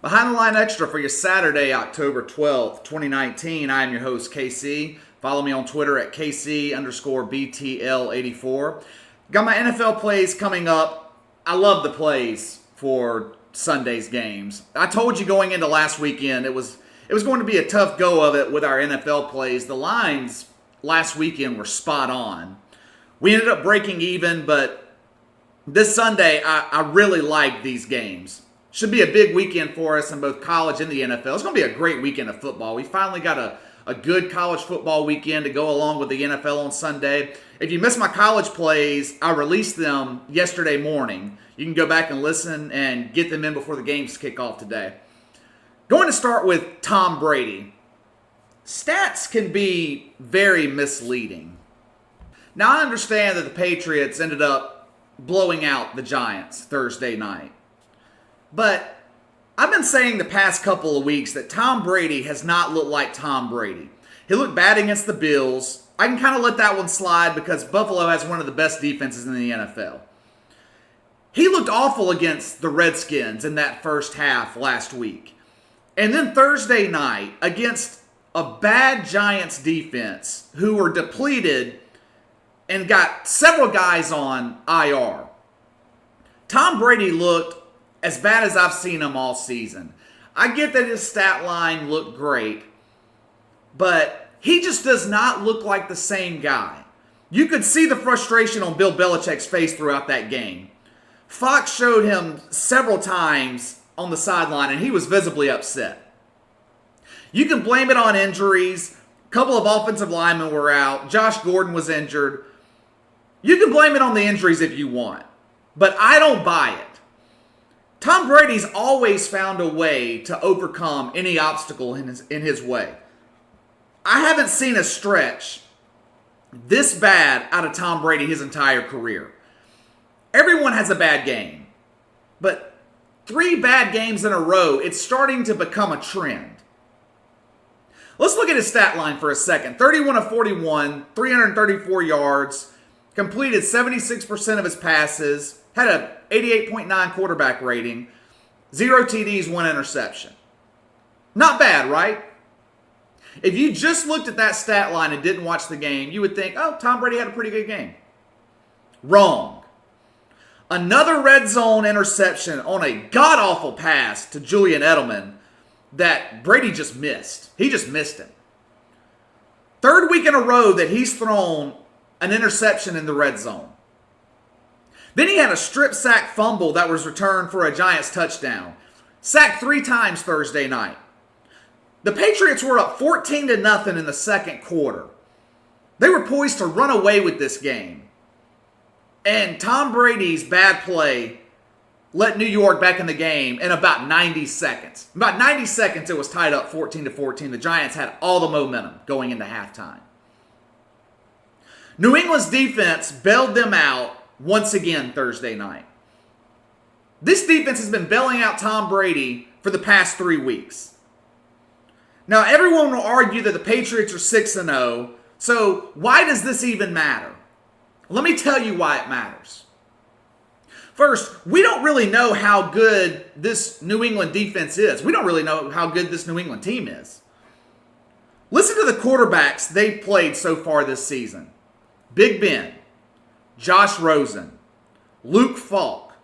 Behind the Line Extra for your Saturday, October 12th, 2019. I am your host, KC. Follow me on Twitter at KC_BTL84. Got my NFL plays coming up. I love the plays for Sunday's games. I told you going into last weekend it was going to be a tough go of it with our NFL plays. The lines last weekend were spot on. We ended up breaking even, but this Sunday I really like these games. Should be a big weekend for us in both college and the NFL. It's going to be a great weekend of football. We finally got a good college football weekend to go along with the NFL on Sunday. If you missed my college plays, I released them yesterday morning. You can go back and listen and get them in before the games kick off today. Going to start with Tom Brady. Stats can be very misleading. Now, I understand that the Patriots ended up blowing out the Giants Thursday night. But I've been saying the past couple of weeks that Tom Brady has not looked like Tom Brady. He looked bad against the Bills. I can kind of let that one slide because Buffalo has one of the best defenses in the NFL. He looked awful against the Redskins in that first half last week. And then Thursday night against a bad Giants defense who were depleted and got several guys on IR. Tom Brady looked as bad as I've seen him all season. I get that his stat line looked great, but he just does not look like the same guy. You could see the frustration on Bill Belichick's face throughout that game. Fox showed him several times on the sideline, and he was visibly upset. You can blame it on injuries. A couple of offensive linemen were out. Josh Gordon was injured. You can blame it on the injuries if you want, but I don't buy it. Tom Brady's always found a way to overcome any obstacle in his way. I haven't seen a stretch this bad out of Tom Brady his entire career. Everyone has a bad game, but 3 bad games in a row, it's starting to become a trend. Let's look at his stat line for a second. 31 of 41, 334 yards, completed 76% of his passes, had a 88.9 quarterback rating, 0 TDs, 1 interception. Not bad, right? If you just looked at that stat line and didn't watch the game, you would think, oh, Tom Brady had a pretty good game. Wrong. Another red zone interception on a god-awful pass to Julian Edelman that Brady just missed. He just missed him. 3rd week in a row that he's thrown an interception in the red zone. Then he had a strip sack fumble that was returned for a Giants touchdown. Sacked 3 times Thursday night. The Patriots were up 14-0 in the second quarter. They were poised to run away with this game. And Tom Brady's bad play let New York back in the game in about 90 seconds. About 90 seconds it was tied up 14-14. The Giants had all the momentum going into halftime. New England's defense bailed them out once again Thursday night. This defense has been bailing out Tom Brady for the past 3 weeks. Now, everyone will argue that the Patriots are 6-0, so why does this even matter? Let me tell you why it matters. First, we don't really know how good this New England defense is. We don't really know how good this New England team is. Listen to the quarterbacks they've played so far this season. Big Ben, Josh Rosen, Luke Falk,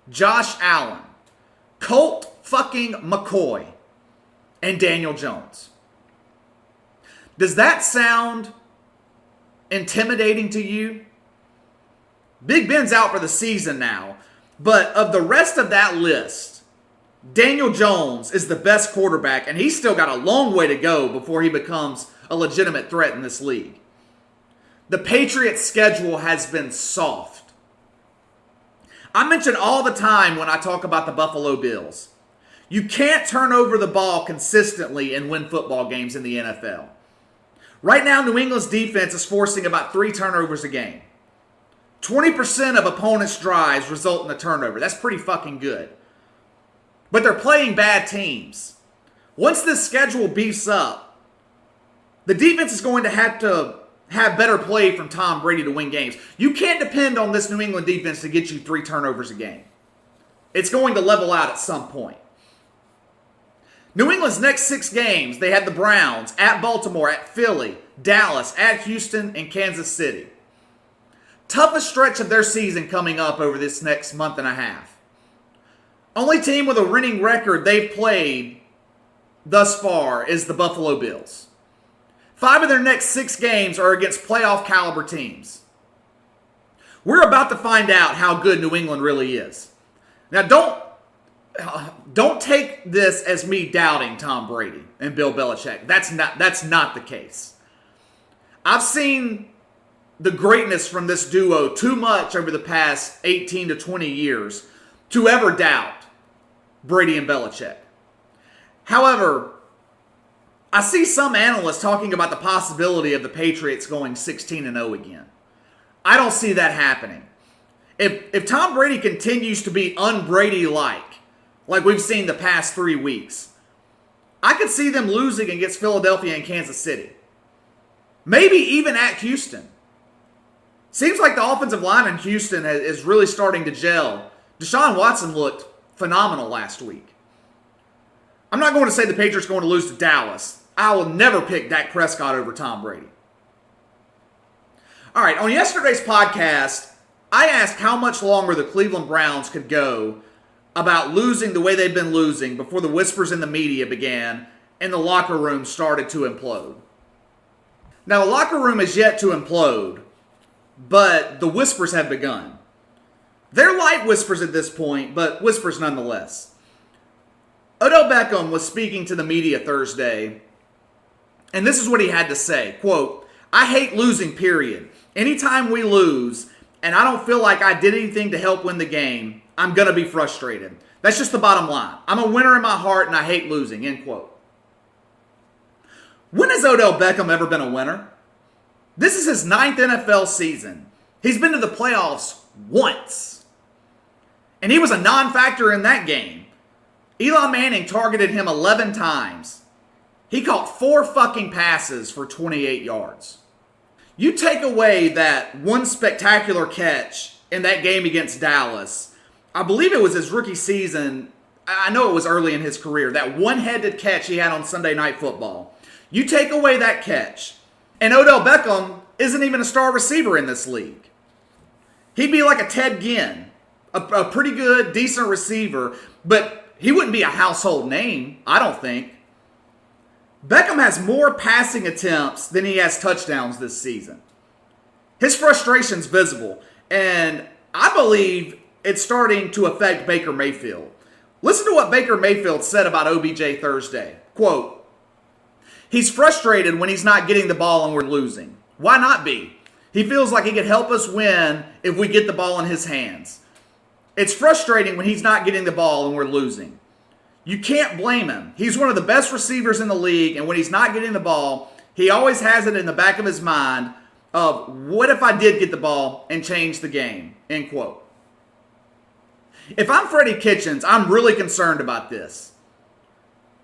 Josh Allen, Colt fucking McCoy, and Daniel Jones. Does that sound intimidating to you? Big Ben's out for the season now, but of the rest of that list, Daniel Jones is the best quarterback, and he's still got a long way to go before he becomes a legitimate threat in this league. The Patriots' schedule has been soft. I mention all the time when I talk about the Buffalo Bills. You can't turn over the ball consistently and win football games in the NFL. Right now, New England's defense is forcing about 3 turnovers a game. 20% of opponents' drives result in a turnover. That's pretty fucking good. But they're playing bad teams. Once this schedule beefs up, the defense is going to have better play from Tom Brady to win games. You can't depend on this New England defense to get you 3 turnovers a game. It's going to level out at some point. New England's next 6 games, they had the Browns, at Baltimore, at Philly, Dallas, at Houston, and Kansas City. Toughest stretch of their season coming up over this next month and a half. Only team with a winning record they've played thus far is the Buffalo Bills. 5 of their next 6 games are against playoff caliber teams. We're about to find out how good New England really is. Now, don't take this as me doubting Tom Brady and Bill Belichick. That's not the case. I've seen the greatness from this duo too much over the past 18 to 20 years to ever doubt Brady and Belichick. However, I see some analysts talking about the possibility of the Patriots going 16-0 again. I don't see that happening. If Tom Brady continues to be unBrady-like we've seen the past 3 weeks, I could see them losing against Philadelphia and Kansas City. Maybe even at Houston. Seems like the offensive line in Houston is really starting to gel. Deshaun Watson looked phenomenal last week. I'm not going to say the Patriots are going to lose to Dallas. I will never pick Dak Prescott over Tom Brady. All right, on yesterday's podcast, I asked how much longer the Cleveland Browns could go about losing the way they've been losing before the whispers in the media began and the locker room started to implode. Now, the locker room is yet to implode, but the whispers have begun. They're light whispers at this point, but whispers nonetheless. Odell Beckham was speaking to the media Thursday, and this is what he had to say. Quote, "I hate losing, period. Anytime we lose, and I don't feel like I did anything to help win the game, I'm going to be frustrated. That's just the bottom line. I'm a winner in my heart, and I hate losing," end quote. When has Odell Beckham ever been a winner? This is his 9th NFL season. He's been to the playoffs once. And he was a non-factor in that game. Eli Manning targeted him 11 times. He caught 4 fucking passes for 28 yards. You take away that one spectacular catch in that game against Dallas. I believe it was his rookie season. I know it was early in his career. That one-handed catch he had on Sunday Night Football. You take away that catch, and Odell Beckham isn't even a star receiver in this league. He'd be like a Ted Ginn, a pretty good, decent receiver, but he wouldn't be a household name, I don't think. Beckham has more passing attempts than he has touchdowns this season. His frustration's visible, and I believe it's starting to affect Baker Mayfield. Listen to what Baker Mayfield said about OBJ Thursday. Quote, "He's frustrated when he's not getting the ball and we're losing. Why not be? He feels like he could help us win if we get the ball in his hands. It's frustrating when he's not getting the ball and we're losing. You can't blame him. He's one of the best receivers in the league, and when he's not getting the ball, he always has it in the back of his mind of, what if I did get the ball and change the game?" End quote. If I'm Freddie Kitchens, I'm really concerned about this.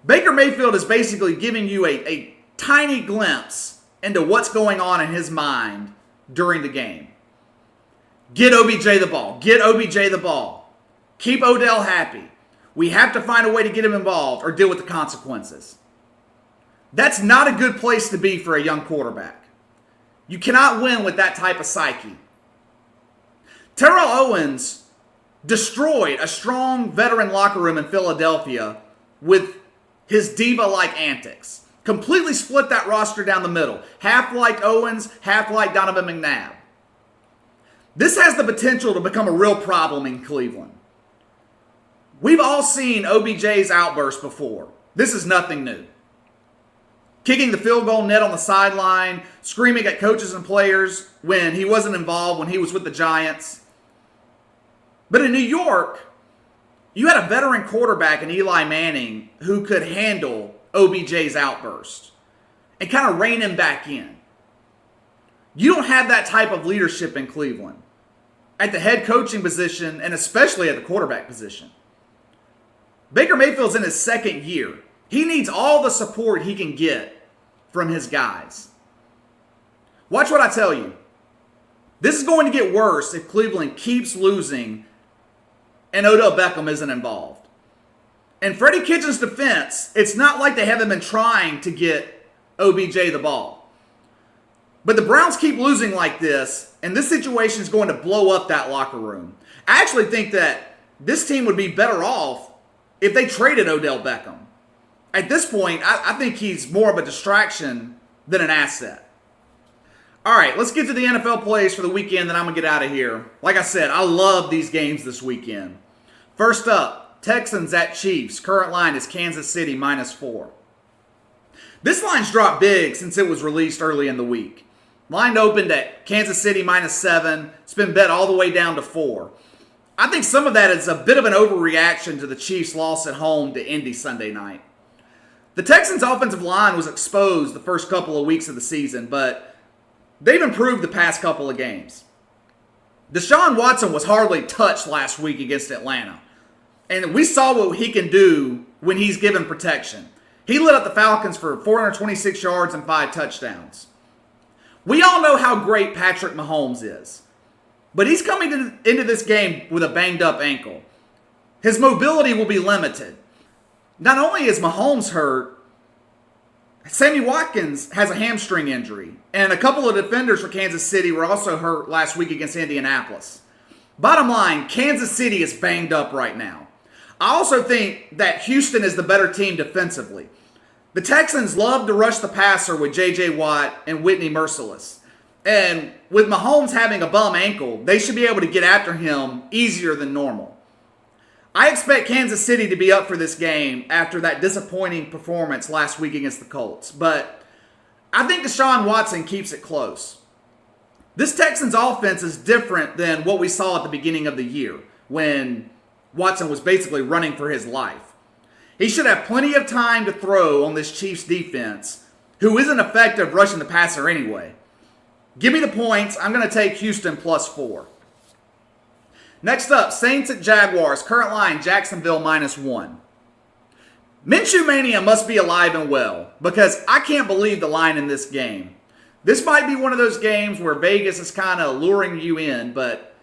Baker Mayfield is basically giving you a tiny glimpse into what's going on in his mind during the game. Get OBJ the ball. Get OBJ the ball. Keep Odell happy. We have to find a way to get him involved or deal with the consequences. That's not a good place to be for a young quarterback. You cannot win with that type of psyche. Terrell Owens destroyed a strong veteran locker room in Philadelphia with his diva-like antics. Completely split that roster down the middle. Half like Owens, half like Donovan McNabb. This has the potential to become a real problem in Cleveland. We've all seen OBJ's outburst before. This is nothing new. Kicking the field goal net on the sideline, screaming at coaches and players when he wasn't involved when he was with the Giants. But in New York, you had a veteran quarterback in Eli Manning who could handle OBJ's outburst and kind of rein him back in. You don't have that type of leadership in Cleveland at the head coaching position and especially at the quarterback position. Baker Mayfield's in his 2nd year. He needs all the support he can get from his guys. Watch what I tell you. This is going to get worse if Cleveland keeps losing and Odell Beckham isn't involved. And Freddie Kitchens' defense, it's not like they haven't been trying to get OBJ the ball. But the Browns keep losing like this, and this situation is going to blow up that locker room. I actually think that this team would be better off if they traded Odell Beckham. At this point, I think he's more of a distraction than an asset. All right, let's get to the NFL plays for the weekend, then I'm going to get out of here. Like I said, I love these games this weekend. First up, Texans at Chiefs. Current line is Kansas City -4. This line's dropped big since it was released early in the week. Line opened at Kansas City -7. It's been bet all the way down to 4. I think some of that is a bit of an overreaction to the Chiefs' loss at home to Indy Sunday night. The Texans' offensive line was exposed the first couple of weeks of the season, but they've improved the past couple of games. Deshaun Watson was hardly touched last week against Atlanta, and we saw what he can do when he's given protection. He lit up the Falcons for 426 yards and 5 touchdowns. We all know how great Patrick Mahomes is, but he's coming into this game with a banged-up ankle. His mobility will be limited. Not only is Mahomes hurt, Sammy Watkins has a hamstring injury, and a couple of defenders for Kansas City were also hurt last week against Indianapolis. Bottom line, Kansas City is banged up right now. I also think that Houston is the better team defensively. The Texans love to rush the passer with J.J. Watt and Whitney Merciless. And with Mahomes having a bum ankle, they should be able to get after him easier than normal. I expect Kansas City to be up for this game after that disappointing performance last week against the Colts. But I think Deshaun Watson keeps it close. This Texans offense is different than what we saw at the beginning of the year when Watson was basically running for his life. He should have plenty of time to throw on this Chiefs defense, who isn't effective rushing the passer anyway. Give me the points. I'm going to take Houston +4. Next up, Saints at Jaguars. Current line, Jacksonville -1. Minshew Mania must be alive and well, because I can't believe the line in this game. This might be one of those games where Vegas is kind of luring you in, but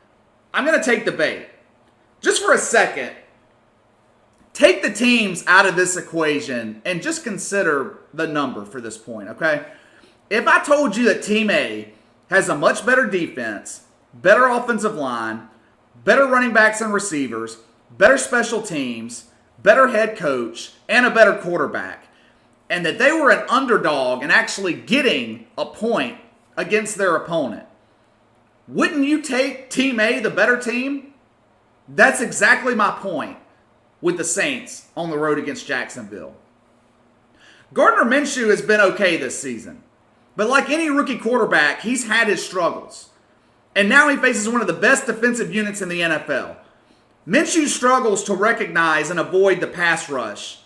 I'm going to take the bait. Just for a second, take the teams out of this equation and just consider the number for this point, okay? If I told you that Team A has a much better defense, better offensive line, better running backs and receivers, better special teams, better head coach, and a better quarterback, and that they were an underdog and actually getting a point against their opponent, wouldn't you take Team A, the better team? That's exactly my point with the Saints on the road against Jacksonville. Gardner Minshew has been okay this season, but like any rookie quarterback, he's had his struggles. And now he faces one of the best defensive units in the NFL. Minshew struggles to recognize and avoid the pass rush,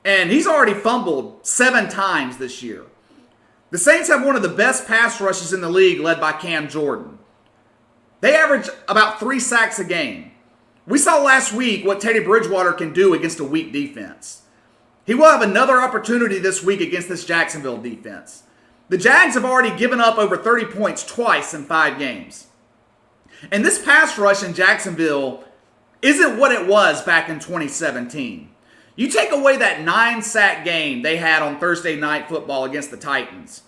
and he's already fumbled 7 times this year. The Saints have one of the best pass rushes in the league, led by Cam Jordan. They average about 3 sacks a game. We saw last week what Teddy Bridgewater can do against a weak defense. He will have another opportunity this week against this Jacksonville defense. The Jags have already given up over 30 points twice in 5 games. And this pass rush in Jacksonville isn't what it was back in 2017. You take away that 9-sack game they had on Thursday Night Football against the Titans,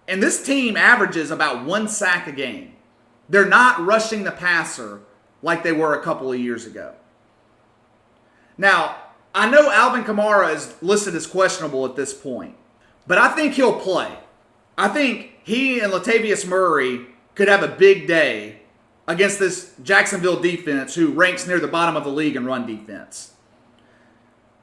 and this team averages about 1 sack a game. They're not rushing the passer like they were a couple of years ago. Now, I know Alvin Kamara is listed as questionable at this point, but I think he'll play. I think he and Latavius Murray could have a big day against this Jacksonville defense, who ranks near the bottom of the league in run defense.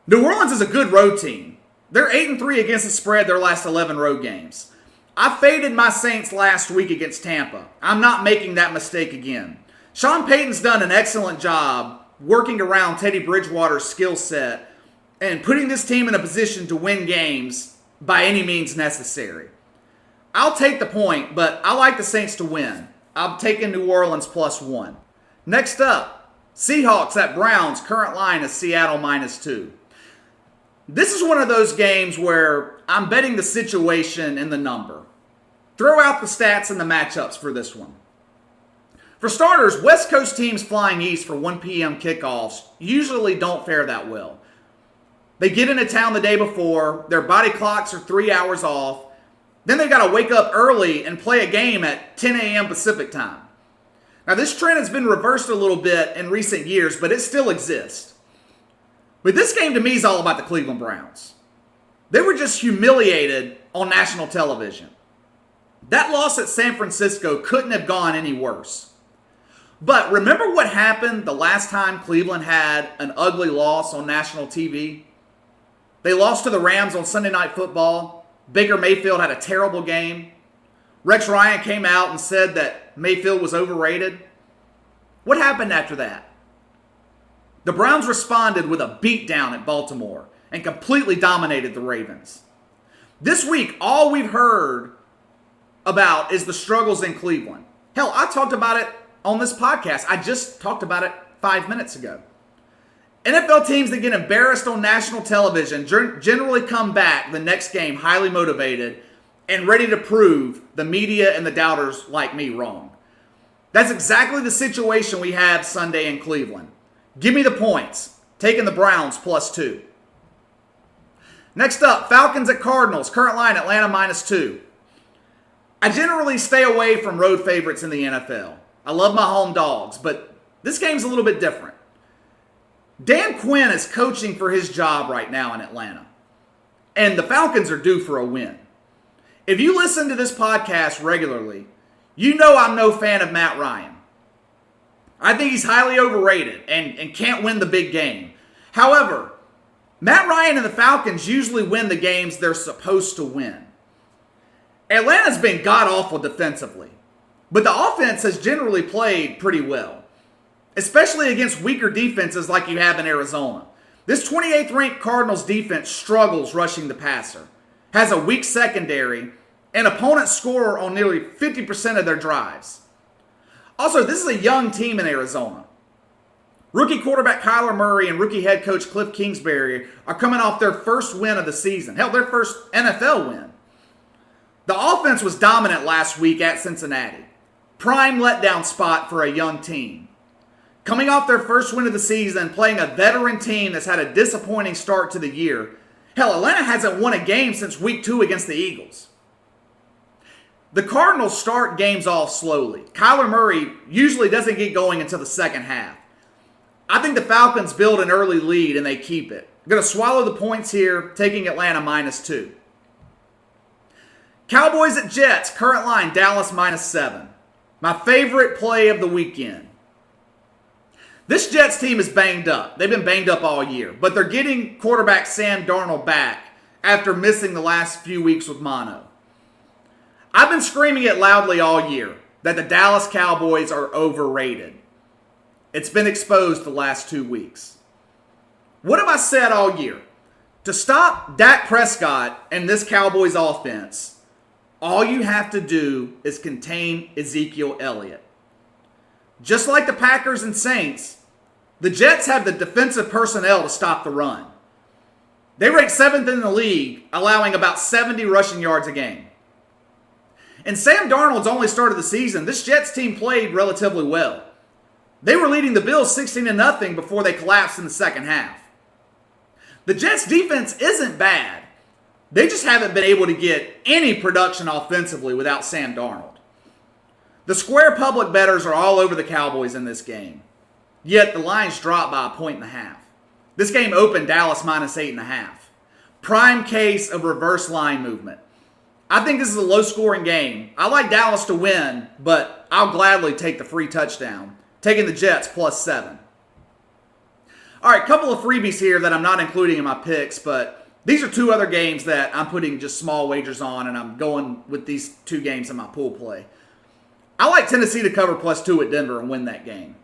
New Orleans is a good road team. They're 8-3 against the spread their last 11 road games. I faded my Saints last week against Tampa. I'm not making that mistake again. Sean Payton's done an excellent job working around Teddy Bridgewater's skill set and putting this team in a position to win games by any means necessary. I'll take the point, but I like the Saints to win. I'm taking New Orleans +1. Next up, Seahawks at Browns. Current line is Seattle -2. This is one of those games where I'm betting the situation and the number. Throw out the stats and the matchups for this one. For starters, West Coast teams flying east for 1 p.m. kickoffs usually don't fare that well. They get into town the day before. Their body clocks are 3 hours off. Then they've got to wake up early and play a game at 10 a.m. Pacific time. Now, this trend has been reversed a little bit in recent years, but it still exists. But this game to me is all about the Cleveland Browns. They were just humiliated on national television. That loss at San Francisco couldn't have gone any worse. But remember what happened the last time Cleveland had an ugly loss on national TV? They lost to the Rams on Sunday Night Football. Baker Mayfield had a terrible game. Rex Ryan came out and said that Mayfield was overrated. What happened after that? The Browns responded with a beatdown at Baltimore and completely dominated the Ravens. This week, all we've heard about is the struggles in Cleveland. Hell, I talked about it on this podcast. I just talked about it 5 minutes ago. NFL teams that get embarrassed on national television generally come back the next game highly motivated and ready to prove the media and the doubters like me wrong. That's exactly the situation we have Sunday in Cleveland. Give me the points. Taking the Browns +2. Next up, Falcons at Cardinals. Current line, Atlanta -2. I generally stay away from road favorites in the NFL. I love my home dogs, but this game's a little bit different. Dan Quinn is coaching for his job right now in Atlanta, and the Falcons are due for a win. If you listen to this podcast regularly, you know I'm no fan of Matt Ryan. I think he's highly overrated and can't win the big game. However, Matt Ryan and the Falcons usually win the games they're supposed to win. Atlanta's been god-awful defensively, but the offense has generally played pretty well, especially against weaker defenses like you have in Arizona. This 28th ranked Cardinals defense struggles rushing the passer, has a weak secondary, and opponents score on nearly 50% of their drives. Also, this is a young team in Arizona. Rookie quarterback Kyler Murray and rookie head coach Cliff Kingsbury are coming off their first win of the season. Hell, their first NFL win. The offense was dominant last week at Cincinnati. Prime letdown spot for a young team. Coming off their first win of the season, playing a veteran team that's had a disappointing start to the year. Hell, Atlanta hasn't won a game since week 2 against the Eagles. The Cardinals start games off slowly. Kyler Murray usually doesn't get going until the second half. I think the Falcons build an early lead and they keep it. I'm going to swallow the points here, taking Atlanta -2. Cowboys at Jets, current line Dallas -7. My favorite play of the weekend. This Jets team is banged up. They've been banged up all year, but they're getting quarterback Sam Darnold back after missing the last few weeks with mono. I've been screaming it loudly all year that the Dallas Cowboys are overrated. It's been exposed the last 2 weeks. What have I said all year? To stop Dak Prescott and this Cowboys offense, all you have to do is contain Ezekiel Elliott. Just like the Packers and Saints, the Jets have the defensive personnel to stop the run. They rank 7th in the league, allowing about 70 rushing yards a game. In Sam Darnold's only start of the season, this Jets team played relatively well. They were leading the Bills 16-0 before they collapsed in the second half. The Jets defense isn't bad. They just haven't been able to get any production offensively without Sam Darnold. The square public bettors are all over the Cowboys in this game. Yet the lines dropped by 1.5. This game opened Dallas -8.5. Prime case of reverse line movement. I think this is a low-scoring game. I like Dallas to win, but I'll gladly take the free touchdown, taking the Jets +7. All right, couple of freebies here that I'm not including in my picks, but these are 2 other games that I'm putting just small wagers on, and I'm going with these 2 games in my pool play. I like Tennessee to cover +2 at Denver and win that game.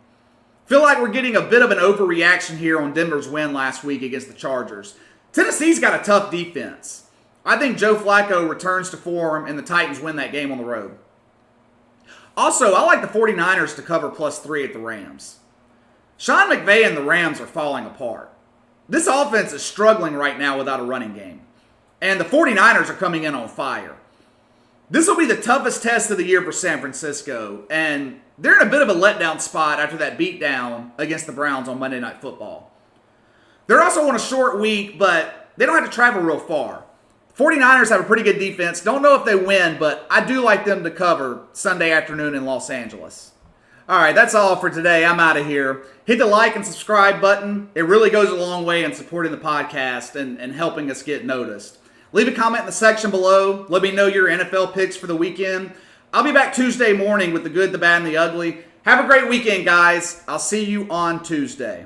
Feel like we're getting a bit of an overreaction here on Denver's win last week against the Chargers. Tennessee's got a tough defense. I think Joe Flacco returns to form and the Titans win that game on the road. Also, I like the 49ers to cover +3 at the Rams. Sean McVay and the Rams are falling apart. This offense is struggling right now without a running game. And the 49ers are coming in on fire. This will be the toughest test of the year for San Francisco, and they're in a bit of a letdown spot after that beatdown against the Browns on Monday Night Football. They're also on a short week, but they don't have to travel real far. 49ers have a pretty good defense. Don't know if they win, but I do like them to cover Sunday afternoon in Los Angeles. All right, that's all for today. I'm out of here. Hit the like and subscribe button. It really goes a long way in supporting the podcast and helping us get noticed. Leave a comment in the section below. Let me know your NFL picks for the weekend. I'll be back Tuesday morning with the good, the bad, and the ugly. Have a great weekend, guys. I'll see you on Tuesday.